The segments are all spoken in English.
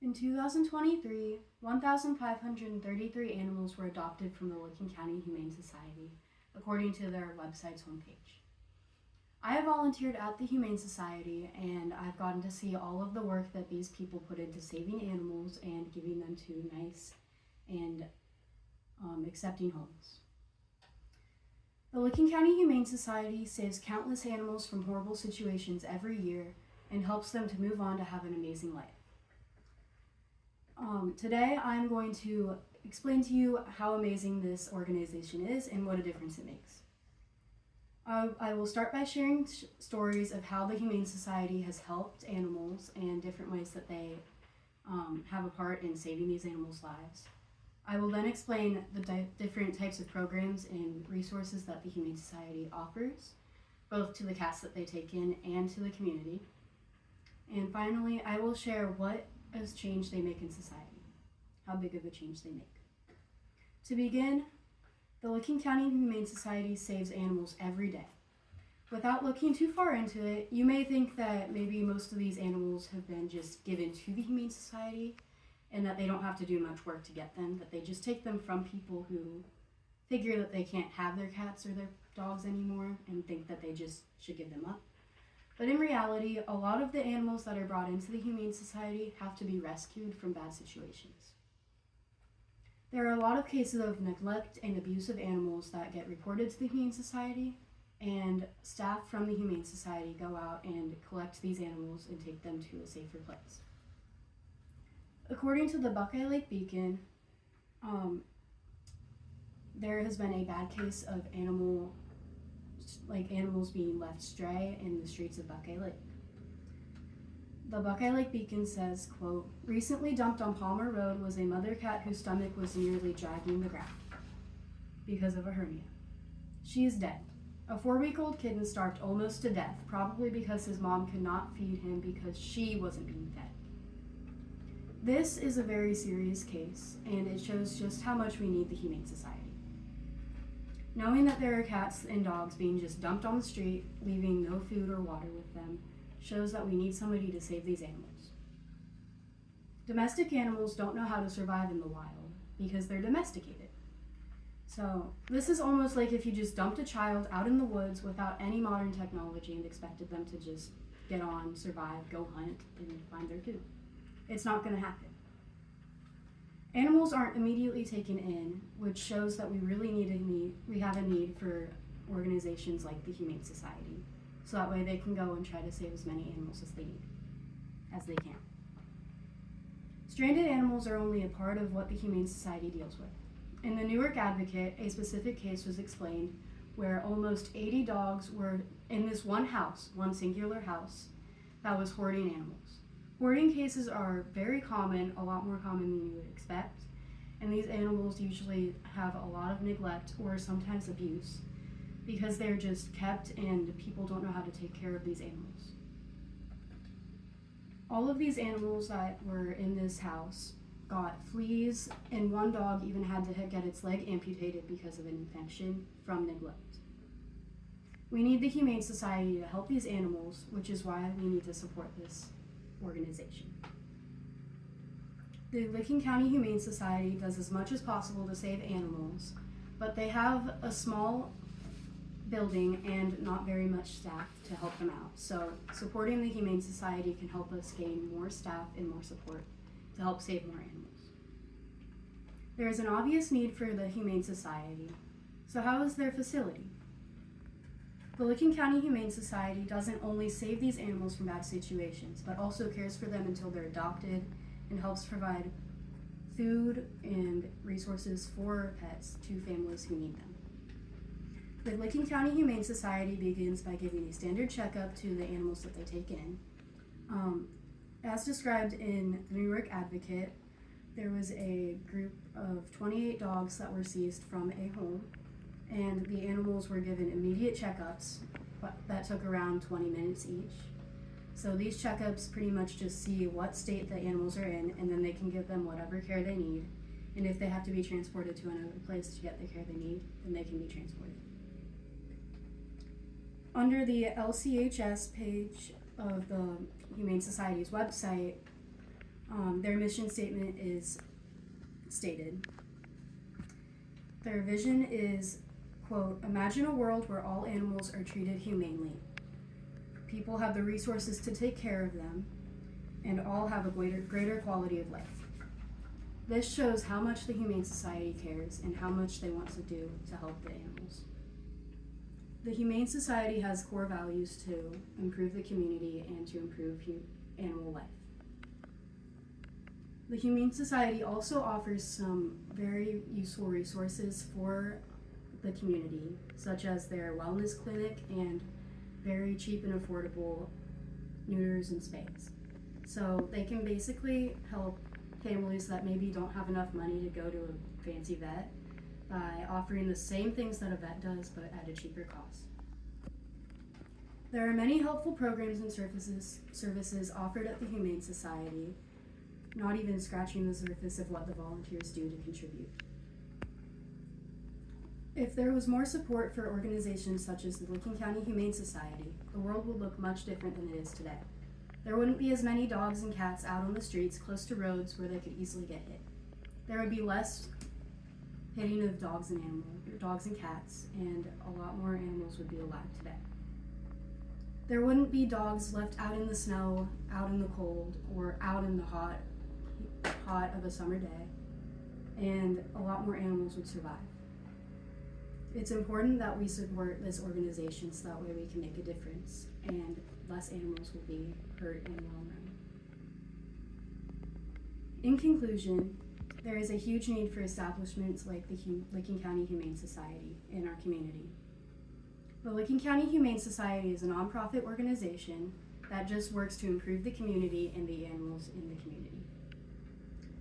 In 2023, 1,533 animals were adopted from the Licking County Humane Society, according to their website's homepage. I have volunteered at the Humane Society, and I've gotten to see all of the work that these people put into saving animals and giving them to nice and accepting homes. The Licking County Humane Society saves countless animals from horrible situations every year and helps them to move on to have an amazing life. Today I'm going to explain to you how amazing this organization is and what a difference it makes. I will start by sharing stories of how the Humane Society has helped animals and different ways that they have a part in saving these animals' lives. I will then explain the different types of programs and resources that the Humane Society offers, both to the cats that they take in and to the community. And finally, I will share what as change they make in society, how big of a change they make. To begin, the Licking County Humane Society saves animals every day. Without looking too far into it, you may think that maybe most of these animals have been just given to the Humane Society and that they don't have to do much work to get them, that they just take them from people who figure that they can't have their cats or their dogs anymore and think that they just should give them up. But in reality, a lot of the animals that are brought into the Humane Society have to be rescued from bad situations. There are a lot of cases of neglect and abuse of animals that get reported to the Humane Society, and staff from the Humane Society go out and collect these animals and take them to a safer place. According to the Buckeye Lake Beacon, there has been a bad case of animals being left stray in the streets of Buckeye Lake. The Buckeye Lake Beacon says, quote, "Recently dumped on Palmer Road was a mother cat whose stomach was nearly dragging the ground because of a hernia. She is dead. A 4-week-old kitten starved almost to death, probably because his mom could not feed him because she wasn't being fed." This is a very serious case, and it shows just how much we need the Humane Society. Knowing that there are cats and dogs being just dumped on the street, leaving no food or water with them, shows that we need somebody to save these animals. Domestic animals don't know how to survive in the wild because they're domesticated. So this is almost like if you just dumped a child out in the woods without any modern technology and expected them to just get on, survive, go hunt, and find their food. It's not going to happen. Animals aren't immediately taken in, which shows that we have a need for organizations like the Humane Society, so that way they can go and try to save as many animals as they can. Stranded animals are only a part of what the Humane Society deals with. In the Newark Advocate, a specific case was explained where almost 80 dogs were in this one singular house, that was hoarding animals. Hoarding cases are very common, a lot more common than you would expect, and these animals usually have a lot of neglect or sometimes abuse because they're just kept and people don't know how to take care of these animals. All of these animals that were in this house got fleas, and one dog even had to get its leg amputated because of an infection from neglect. We need the Humane Society to help these animals, which is why we need to support this organization. The Licking County Humane Society does as much as possible to save animals, but they have a small building and not very much staff to help them out. So supporting the Humane Society can help us gain more staff and more support to help save more animals. There is an obvious need for the Humane Society. So how is their facility? The Licking County Humane Society doesn't only save these animals from bad situations, but also cares for them until they're adopted and helps provide food and resources for pets to families who need them. The Licking County Humane Society begins by giving a standard checkup to the animals that they take in. As described in the Newark Advocate, there was a group of 28 dogs that were seized from a home, and the animals were given immediate checkups that took around 20 minutes each. So these checkups pretty much just see what state the animals are in, and then they can give them whatever care they need. And if they have to be transported to another place to get the care they need, then they can be transported. Under the LCHS page of the Humane Society's website, Their mission statement is stated. Their vision is, quote, imagine a world where all animals are treated humanely. People have the resources to take care of them, and all have a greater quality of life. This shows how much the Humane Society cares and how much they want to do to help the animals. The Humane Society has core values to improve the community and to improve animal life. The Humane Society also offers some very useful resources for the community, such as their wellness clinic and very cheap and affordable neuters and spays. So they can basically help families that maybe don't have enough money to go to a fancy vet by offering the same things that a vet does but at a cheaper cost. There are many helpful programs and services offered at the Humane Society, not even scratching the surface of what the volunteers do to contribute. If there was more support for organizations such as the Licking County Humane Society, the world would look much different than it is today. There wouldn't be as many dogs and cats out on the streets close to roads where they could easily get hit. There would be less hitting of dogs and cats, and a lot more animals would be alive today. There wouldn't be dogs left out in the snow, out in the cold, or out in the hot of a summer day, and a lot more animals would survive. It's important that we support this organization so that way we can make a difference and less animals will be hurt in the long run. In conclusion, there is a huge need for establishments like the Licking County Humane Society in our community. The Licking County Humane Society is a nonprofit organization that just works to improve the community and the animals in the community.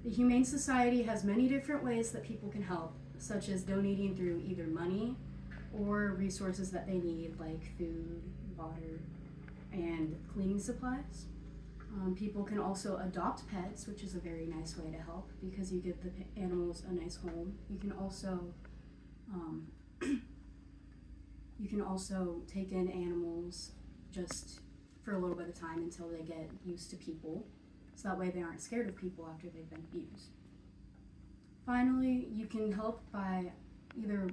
The Humane Society has many different ways that people can help, such as donating through either money or resources that they need, like food, water, and cleaning supplies. People can also adopt pets, which is a very nice way to help because you give the animals a nice home. You can also take in animals just for a little bit of time until they get used to people, so that way they aren't scared of people after they've been used. Finally, you can help by either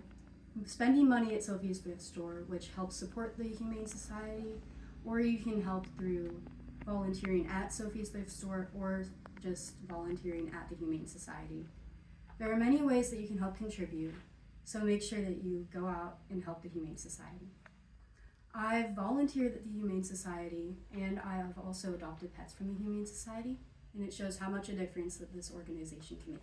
spending money at Sophie's Thrift Store, which helps support the Humane Society, or you can help through volunteering at Sophie's Thrift Store or just volunteering at the Humane Society. There are many ways that you can help contribute, so make sure that you go out and help the Humane Society. I've volunteered at the Humane Society, and I have also adopted pets from the Humane Society, and it shows how much a difference that this organization can make.